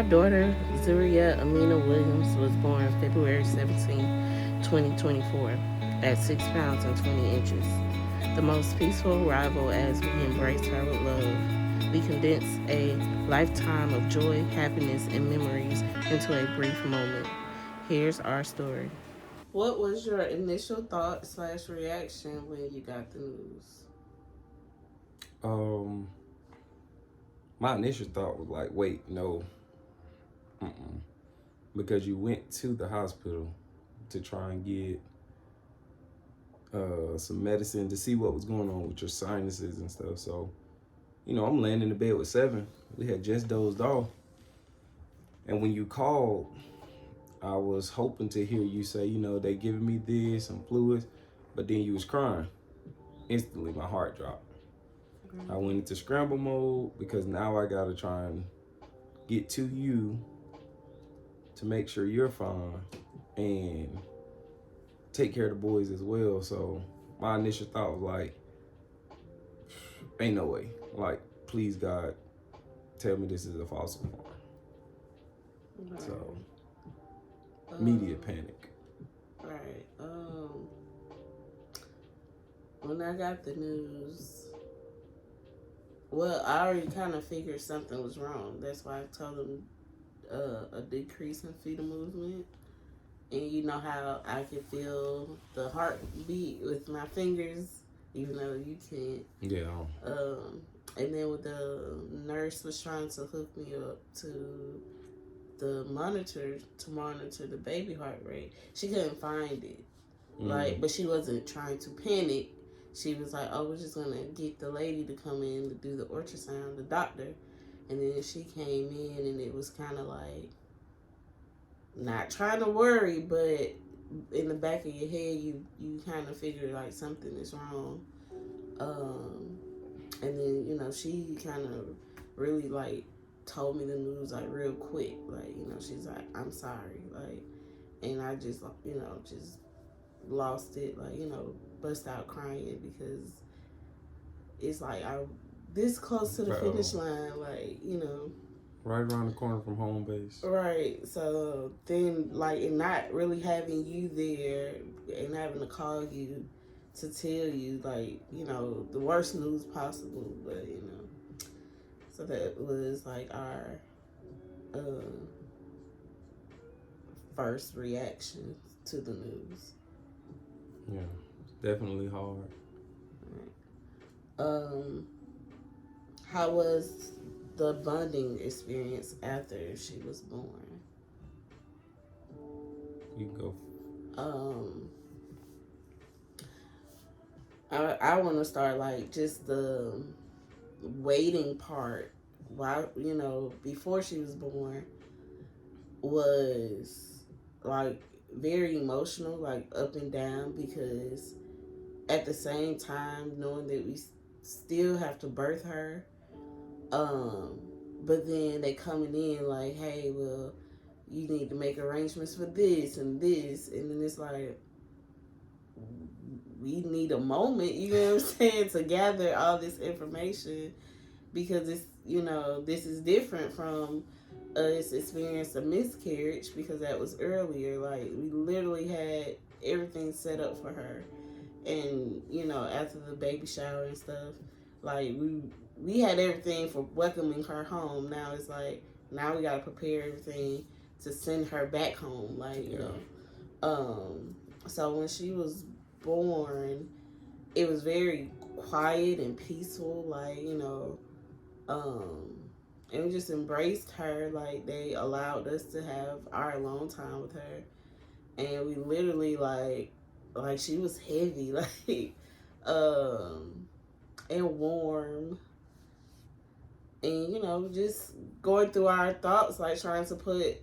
daughter, Zurielle Aminah Williams, was born February 17, 2024, at 6 pounds and 20 inches. The most peaceful arrival as we embrace her with love. We condense a lifetime of joy, happiness, and memories into a brief moment. Here's our story. What was your initial thought slash reaction when you got the news? Um, my initial thought was like, wait, no, mm-mm. Because you went to the hospital to try and get some medicine to see what was going on with your sinuses and stuff. So, I'm laying in the bed with Seven. We had just dozed off. And when you called, I was hoping to hear you say, they giving me this, some fluids, but then you was crying. Instantly, my heart dropped. I went into scramble mode because now I gotta try and get to you to make sure you're fine and take care of the boys as well. So my initial thought was like, ain't no way. Like, please God, tell me this is a false alarm. Right. So immediate panic. Right. When I got the news, well, I already kind of figured something was wrong. That's why I told them a decrease in fetal movement. And you know how I can feel the heartbeat with my fingers, even though you can't. Yeah. And then when the nurse was trying to hook me up to the monitor to monitor the baby heart rate, she couldn't find it. Like, but she wasn't trying to panic. She was like, "Oh, we're just gonna get the lady to come in to do the ultrasound, the doctor." And then she came in, and it was kind of like, not trying to worry, but in the back of your head, you kind of figure like something is wrong. And then she kind of really like told me the news like real quick. Like she's like, "I'm sorry," like, and I just just lost it. Like bust out crying because it's like I this close to the finish line. Like right around the corner from home base. Right. So then, like, and not really having you there and having to call you to tell you, like, the worst news possible. But, so that was like our uh, first reaction to the news. Yeah, definitely hard. Um, how was the bonding experience after she was born? You go. Um, I want to start like just the waiting part. Why before she was born was like very emotional, like up and down, because at the same time knowing that we still have to birth her, but then they coming in like, hey, well, you need to make arrangements for this and this, and then it's like we need a moment, you know what I'm saying, to gather all this information, because it's this is different from us experienced a miscarriage, because that was earlier. Like, we literally had everything set up for her, and after the baby shower and stuff, like we had everything for welcoming her home. Now it's like, now we gotta prepare everything to send her back home, like so when she was born, it was very quiet and peaceful, like and we just embraced her. Like, they allowed us to have our alone time with her, and we literally like she was heavy, like and warm, and just going through our thoughts, like trying to put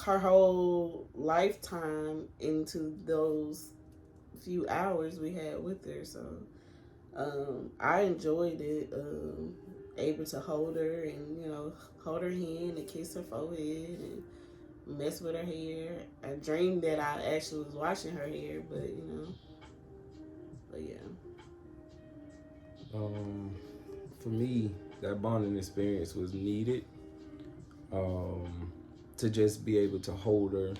her whole lifetime into those few hours we had with her. So I enjoyed it. Able to hold her and hold her hand and kiss her forehead and mess with her hair. I dreamed that I actually was washing her hair, but yeah. For me, that bonding experience was needed. to just be able to hold her,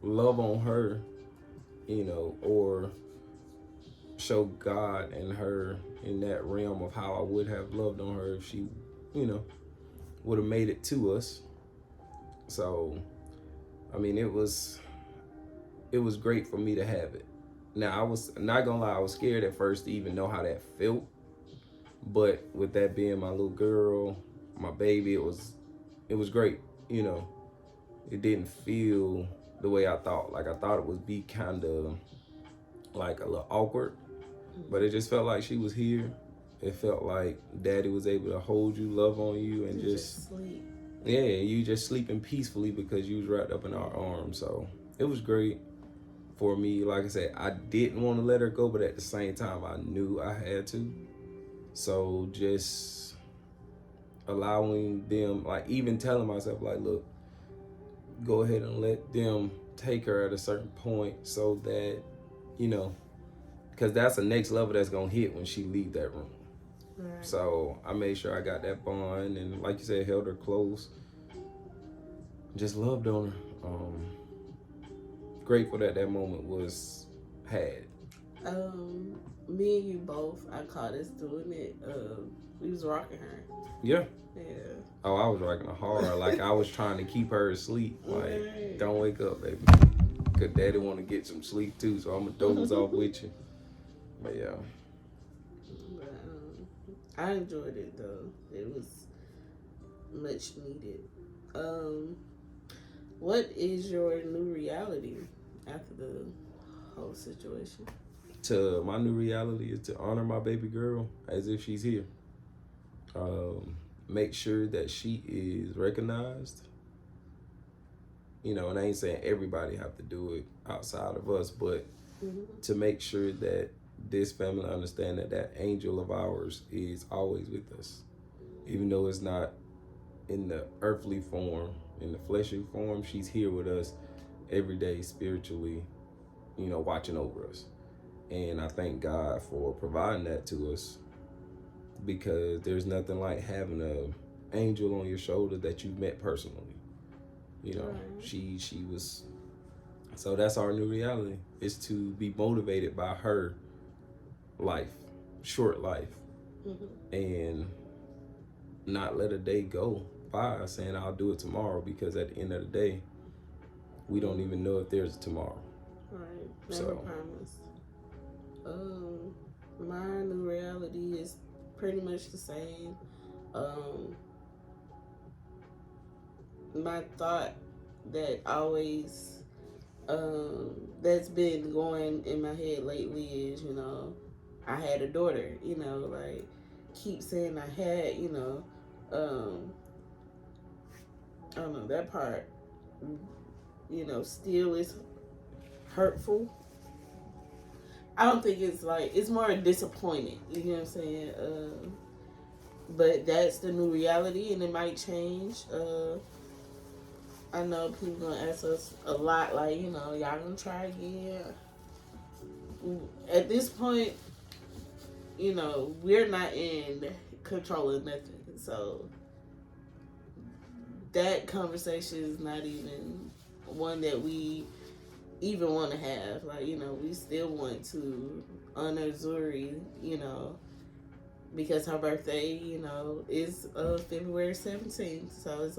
love on her, or show God and her in that realm of how I would have loved on her if she, would have made it to us. So, I mean, it was great for me to have it. Now, I was not gonna lie, I was scared at first to even know how that felt. But with that being my little girl, my baby, it was great. It didn't feel the way I thought. Like, I thought it would be kind of like a little awkward, but it just felt like she was here. It felt like Daddy was able to hold you, love on you, and just sleep. Yeah, you just sleeping peacefully because you was wrapped up in our arms. So it was great for me. Like I said, I didn't want to let her go, but at the same time, I knew I had to. So just allowing them, like even telling myself, like, look, go ahead and let them take her at a certain point so that, because that's the next level that's going to hit when she leave that room. Right. So I made sure I got that bond and, like you said, held her close. Just loved on her. Grateful that moment was had. Me and you both, I caught us doing it. We was rocking her. Yeah. Yeah. Oh, I was rocking her hard. Like, I was trying to keep her asleep. Like, right. Don't wake up, baby. Because Daddy want to get some sleep, too. So I'm going to doze off with you. But, yeah. But, I enjoyed it, though. It was much needed. What is your new reality after the whole situation? My new reality is to honor my baby girl as if she's here. Make sure that she is recognized. And I ain't saying everybody have to do it outside of us, but to make sure that this family understand that angel of ours is always with us. Even though it's not in the earthly form, in the fleshly form, she's here with us every day spiritually, watching over us. And I thank God for providing that to us, because there's nothing like having an angel on your shoulder that you've met personally. Right. She was. So that's our new reality, is to be motivated by her life, short life, and not let a day go by saying I'll do it tomorrow, because at the end of the day, we don't even know if there's a tomorrow. Right. Never promised. My new reality is pretty much the same. My thought that always that's been going in my head lately is, I had a daughter, like keep saying I had, I don't know, that part, still is hurtful. I don't think it's it's more disappointing, you know what I'm saying? But that's the new reality, and it might change. I know people gonna ask us a lot, y'all gonna try again. At this point, we're not in control of nothing. So that conversation is not even one that we even want to have. We still want to honor Zuri, because her birthday, is February 17th. So it's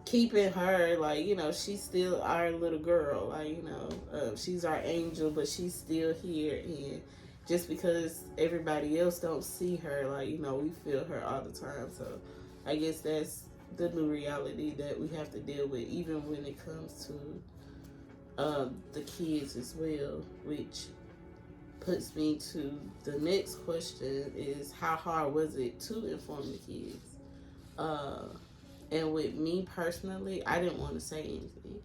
keeping her, she's still our little girl. She's our angel, but she's still here. And just because everybody else don't see her, we feel her all the time. So I guess that's the new reality that we have to deal with, even when it comes to the kids as well, which puts me to the next question is, how hard was it to inform the kids? And with me personally, I didn't want to say anything.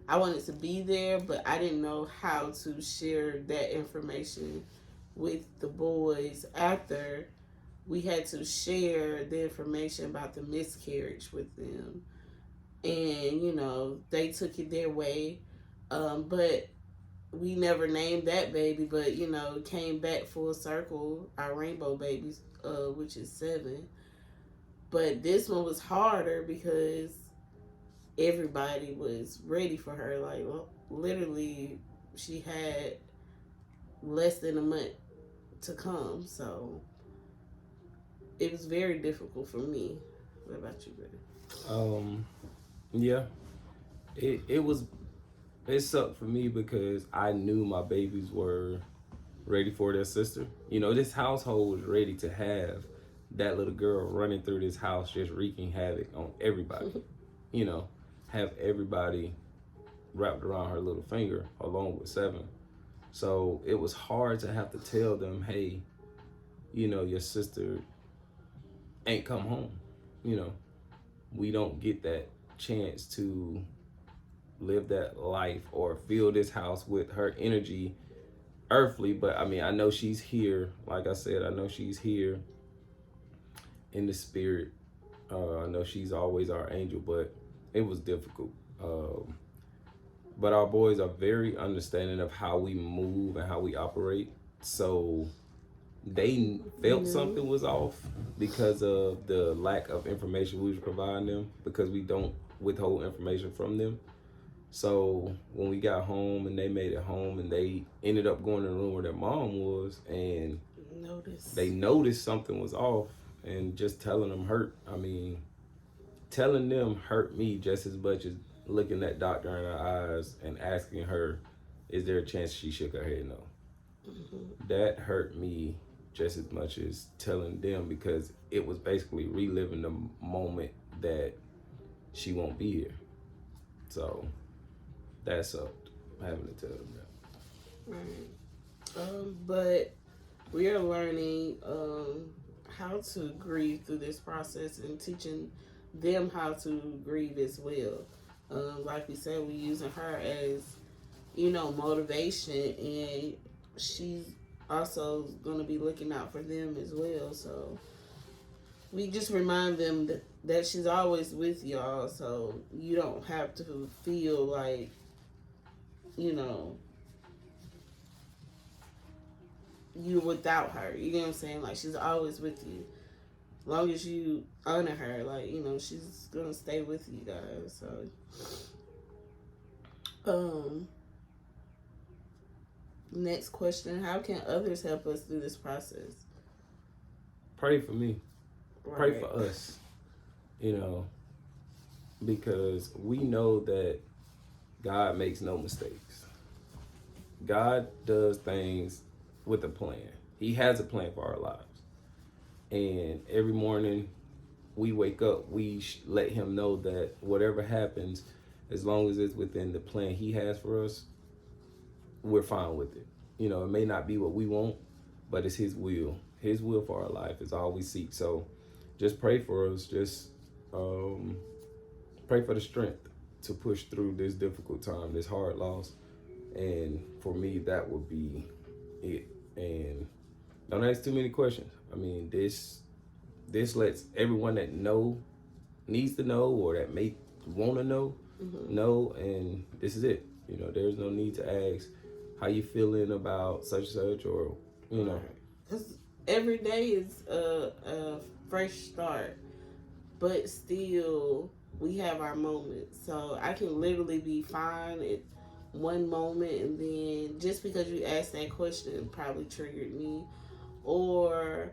I wanted to be there, but I didn't know how to share that information with the boys after we had to share the information about the miscarriage with them. And, they took it their way. But we never named that baby, but, it came back full circle, our rainbow babies, which is 7. But this one was harder because everybody was ready for her. Like, well, literally, she had less than a month to come. So it was very difficult for me. What about you, brother? Yeah, it sucked for me because I knew my babies were ready for their sister. You know, this household was ready to have that little girl running through this house just wreaking havoc on everybody. You know, have everybody wrapped around her little finger along with 7. So it was hard to have to tell them, hey, you know, your sister ain't come home. You know, we don't get that chance to live that life or fill this house with her energy earthly. But I mean, I know she's here. Like I said, I know she's here in the spirit. I know she's always our angel, but it was difficult. But our boys are very understanding of how we move and how we operate. So they felt something was off because of the lack of information we was providing them, because we don't withhold information from them. So when we got home and they made it home and they ended up going to the room where their mom was, and they noticed something was off, and just telling them hurt. I mean, telling them hurt me just as much as looking that doctor in her eyes and asking her, is there a chance? She shook her head no. That hurt me just as much as telling them, because it was basically reliving the moment that she won't be here. So that sucked, having to tell them that. Right. But we are learning how to grieve through this process and teaching them how to grieve as well. Like we said, we're using her as, you know, motivation, and she's also going to be looking out for them as well. So we just remind them that she's always with y'all, so you don't have to feel like, you know, you're without her. You know what I'm saying? Like, she's always with you. As long as you honor her, like, you know, she's gonna stay with you guys. So next question: how can others help us through this process? Pray for me. Right. Pray for us. You know, because we know that God makes no mistakes. God does things with a plan. He has a plan for our lives. And every morning we wake up, we let him know that whatever happens, as long as it's within the plan he has for us, we're fine with it. You know, it may not be what we want, but it's his will. His will for our life is all we seek. So just pray for us. Just pray for the strength to push through this difficult time, this hard loss. And for me, that would be it. And don't ask too many questions. I mean, this lets everyone that needs to know, or that may want to know, know, and this is it. You know, there's no need to ask how you feeling about such and such, or, you know. Because every day is a fresh start, but still we have our moments. So I can literally be fine at one moment, and then just because you asked that question probably triggered me, or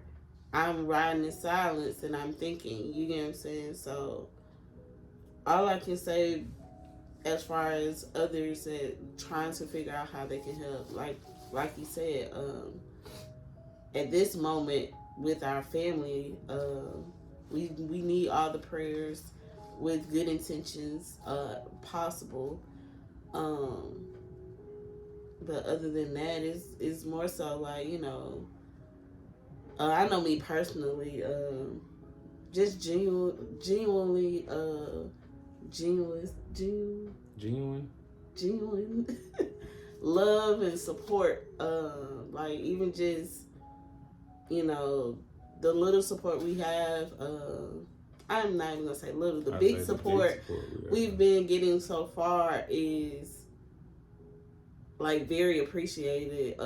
I'm riding in silence and I'm thinking, you get what I'm saying? So all I can say as far as others that trying to figure out how they can help, like you said, at this moment with our family, we need all the prayers with good intentions possible. But other than that, it's more so like, you know, I know me personally, just genuine love and support. Like, even just, you know, the little support we have. I'm not even gonna say little. The big support we've been getting so far is like very appreciated.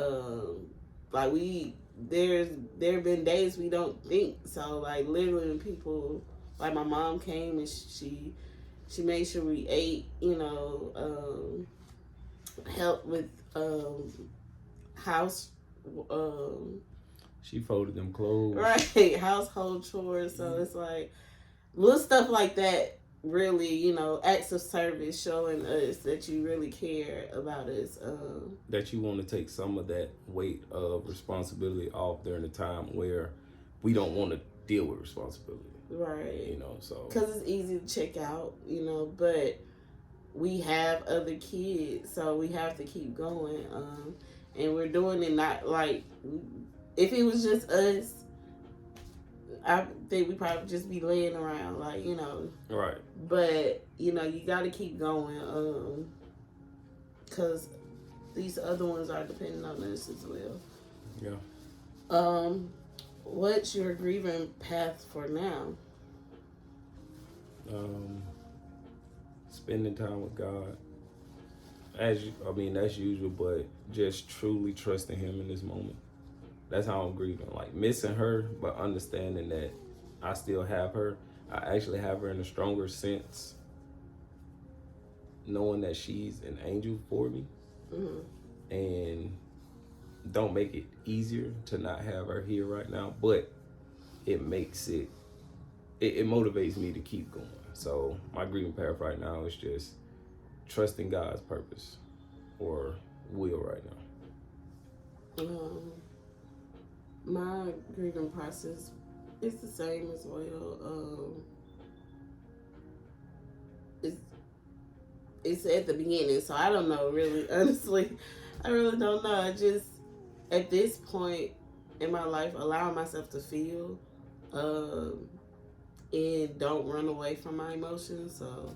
Like there have been days we don't think so. Like, literally, when people Like my mom came and she made sure we ate, helped with house she folded them clothes. Right, household chores. So it's like little stuff like that, really, acts of service showing us that you really care about us. That you want to take some of that weight of responsibility off during the time where we don't want to deal with responsibility. Right. So. Because it's easy to check out, but we have other kids, so we have to keep going. And we're doing it not like, if it was just us, I think we probably just be laying around, like, Right. But, you got to keep going, because these other ones are depending on us as well. Yeah. What's your grieving path for now? Spending time with God. That's usual, but just truly trusting Him in this moment. That's how I'm grieving. Like, missing her, but understanding that I still have her. I actually have her in a stronger sense, knowing that she's an angel for me. Mm-hmm. And don't make it easier to not have her here right now, but it makes it motivates me to keep going. So my grieving path right now is just trusting God's purpose or will right now. My grieving process is the same as well. It's at the beginning, so I don't know, really. Honestly, I really don't know. I just, at this point in my life, allowing myself to feel, and don't run away from my emotions. So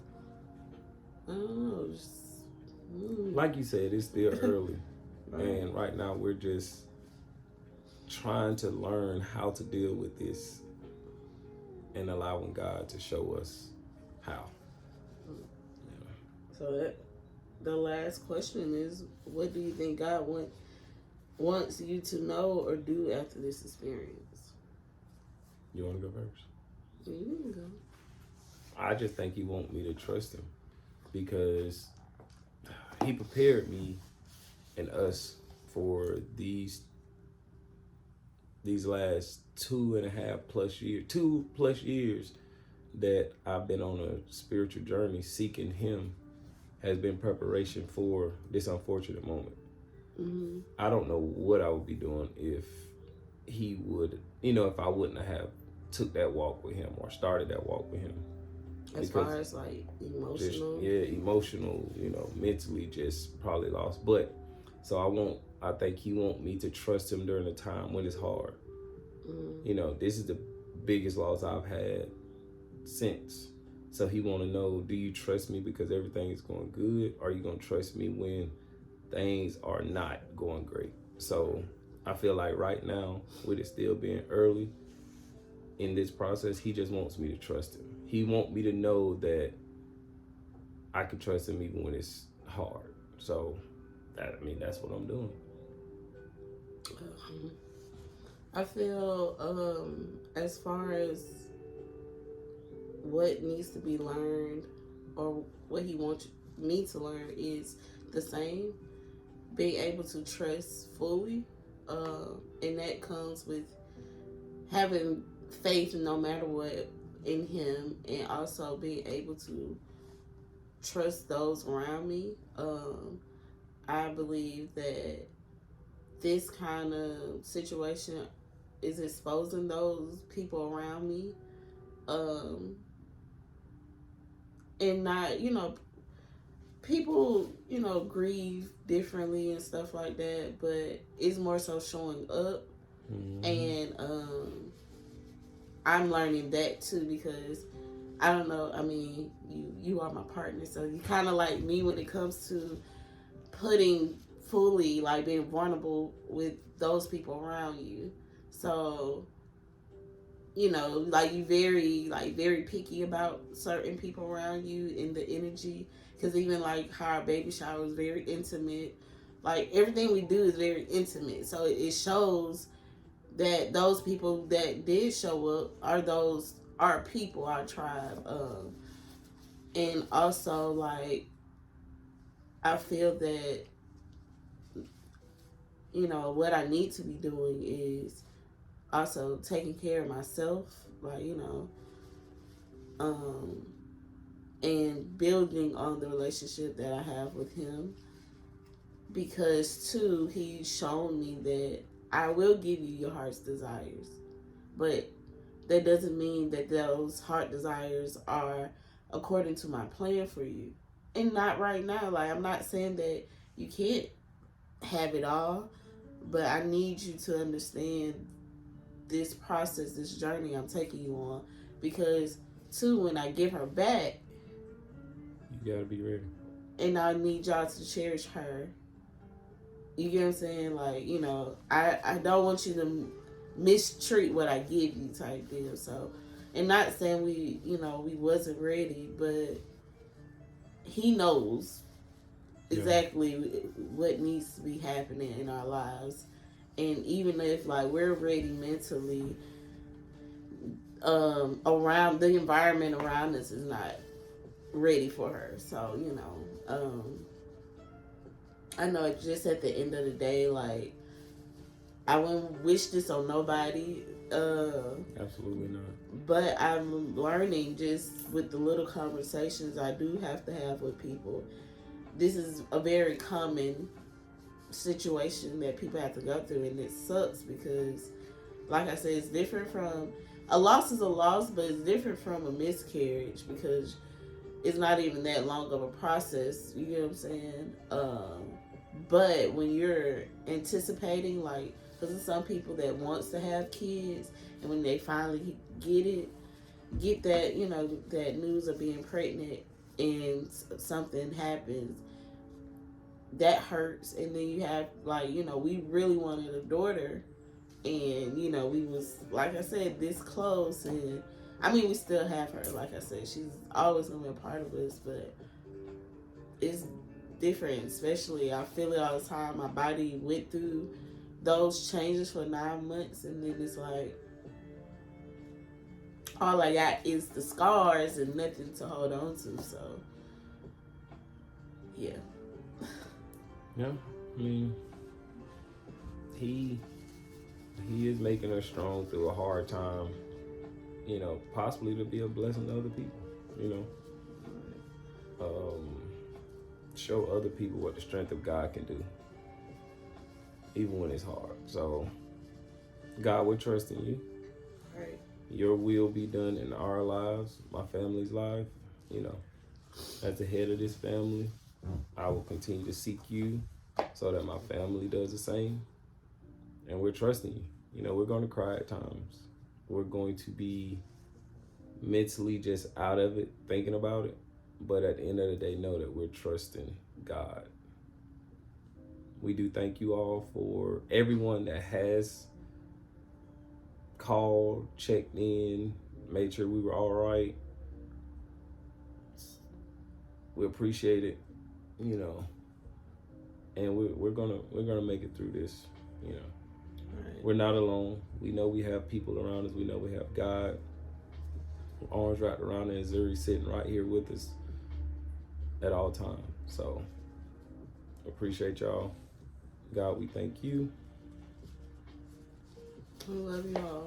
I don't know. Like you said, it's still early, right. And right now we're just trying to learn how to deal with this and allowing God to show us how. So the last question is, what do you think God wants you to know or do after this experience? You want to go first? You can go. I just think He wants me to trust Him because He prepared me and us for these last 2+ years that I've been on a spiritual journey seeking Him, has been preparation for this unfortunate moment. Mm-hmm. I don't know what I would be doing if He would, if I wouldn't have took that walk with Him or started that walk with Him. As far as like emotional? Emotional, mentally just probably lost. But so I think He wants me to trust Him during a time when it's hard. Mm. This is the biggest loss I've had since. So He want to know, do you trust me because everything is going good? Or are you going to trust me when things are not going great? So I feel like right now, with it still being early in this process, He just wants me to trust Him. He wants me to know that I can trust Him even when it's hard. So, that's what I'm doing. I feel, as far as what needs to be learned or what He wants me to learn is the same. Being able to trust fully, and that comes with having faith no matter what in Him, and also being able to trust those around me. I believe that this kind of situation is exposing those people around me, and not, people, grieve differently and stuff like that, but it's more so showing up. Mm-hmm. And I'm learning that too, because I don't know, you are my partner, so you kind of like me when it comes to putting fully, like being vulnerable with those people around you. So, like you very picky about certain people around you in the energy, because even like how our baby shower was very intimate, like everything we do is very intimate, so it shows that those people that did show up are those our people, our tribe. And also, like, I feel that, you know, what I need to be doing is also taking care of myself, like, you know, and building on the relationship that I have with him. Because, too, he's shown me that I will give you your heart's desires. But that doesn't mean that those heart desires are according to my plan for you. And not right now. Like, I'm not saying that you can't have it all, but I need you to understand this process, this journey I'm taking you on. Because, too, when I give her back, you gotta be ready. And I need y'all to cherish her. You get what I'm saying? Like, you know, I don't want you to mistreat what I give you type deal. So, and not saying we, you know, we wasn't ready, but he knows exactly what needs to be happening in our lives. And even if, like, we're ready mentally, around the environment around us is not ready for her. So, you know, I know just at the end of the day, like, I wouldn't wish this on nobody. Absolutely not. But I'm learning just with the little conversations I do have to have with people. This is a very common situation that people have to go through, and it sucks because, like I said, it's different from a loss is a loss, but it's different from a miscarriage because it's not even that long of a process. You get what I'm saying? But when you're anticipating, like, because there's some people that wants to have kids, and when they finally get that, you know, that news of being pregnant, and something happens, that hurts. And then you have, like, you know, we really wanted a daughter, and, you know, we was, like I said, this close, and I mean, we still have her. Like I said, she's always gonna be a part of us, but it's different. Especially, I feel it all the time. My body went through those changes for 9 months, and then it's like all I got is the scars and nothing to hold on to. So, yeah. Yeah, I mean, he is making us strong through a hard time. You know, possibly to be a blessing to other people. You know, show other people what the strength of God can do, even when it's hard. So, God, we're trusting you. Right. Your will be done in our lives, my family's life. You know, as the head of this family, I will continue to seek you so that my family does the same. And we're trusting you. You know, we're going to cry at times. We're going to be mentally just out of it, thinking about it. But at the end of the day, know that we're trusting God. We do thank you all for everyone that has called, checked in, made sure we were all right. We appreciate it, you know, and we're gonna make it through this, you know. Right. We're not alone. We know we have people around us. We know we have God, arms wrapped around us, and Zuri sitting right here with us at all times. So appreciate y'all. God, we thank you. We love you all.